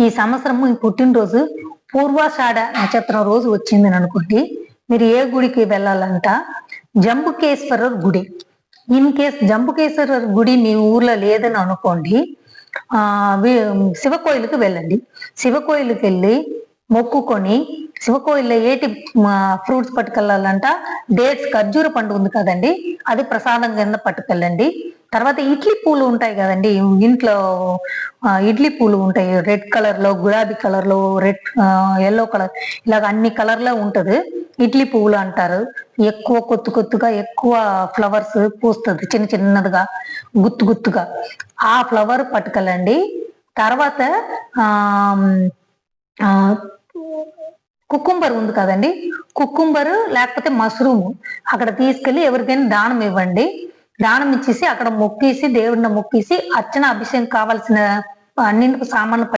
ఈ సంవత్సరం మీ పుట్టినరోజు పూర్వాషాఢ నక్షత్రం రోజు వచ్చిందని అనుకోండి, మీరు ఏ గుడికి వెళ్ళాలంట, జంబుకేశ్వరర్ గుడి. ఇన్ కేస్ జంబుకేశ్వరర్ గుడి మీ ఊర్లో లేదని అనుకోండి, శివకోయిలకు వెళ్ళండి. శివకోయిలకు వెళ్ళి మొక్కుకొని, శివకోయిల్లో ఏటి ఫ్రూట్స్ పట్టుకెళ్ళాలంట, డేట్స్ ఖర్జూర పండు ఉంది కదండి, అది ప్రసాదం కింద పట్టుకెళ్ళండి. తర్వాత ఇడ్లీ పూలు ఉంటాయి కదండి, ఇంట్లో ఇడ్లీ పూలు ఉంటాయి, రెడ్ కలర్ లో, గులాబీ కలర్ లో, రెడ్ ఎల్లో కలర్, ఇలాగ అన్ని కలర్ లో ఉంటది. ఇడ్లీ పువ్వులు అంటారు. ఎక్కువ కొత్తు కొత్తుగా ఎక్కువ ఫ్లవర్స్ పూస్తుంది, చిన్న చిన్నదిగా గుత్తు గుత్తుగా. ఆ ఫ్లవర్ పట్టుకెళ్ళండి. తర్వాత కుకుంబర్ ఉంది కదండి, కుకుంబర్ లేకపోతే మష్రూమ్ అక్కడ తీసుకెళ్లి ఎవరికైనా దానం ఇవ్వండి. దానం ఇచ్చేసి అక్కడ మొక్కేసి, దేవుడిని మొక్కేసి, అర్చన అభిషేకం కావాల్సిన అన్నింటికి సామాన్లు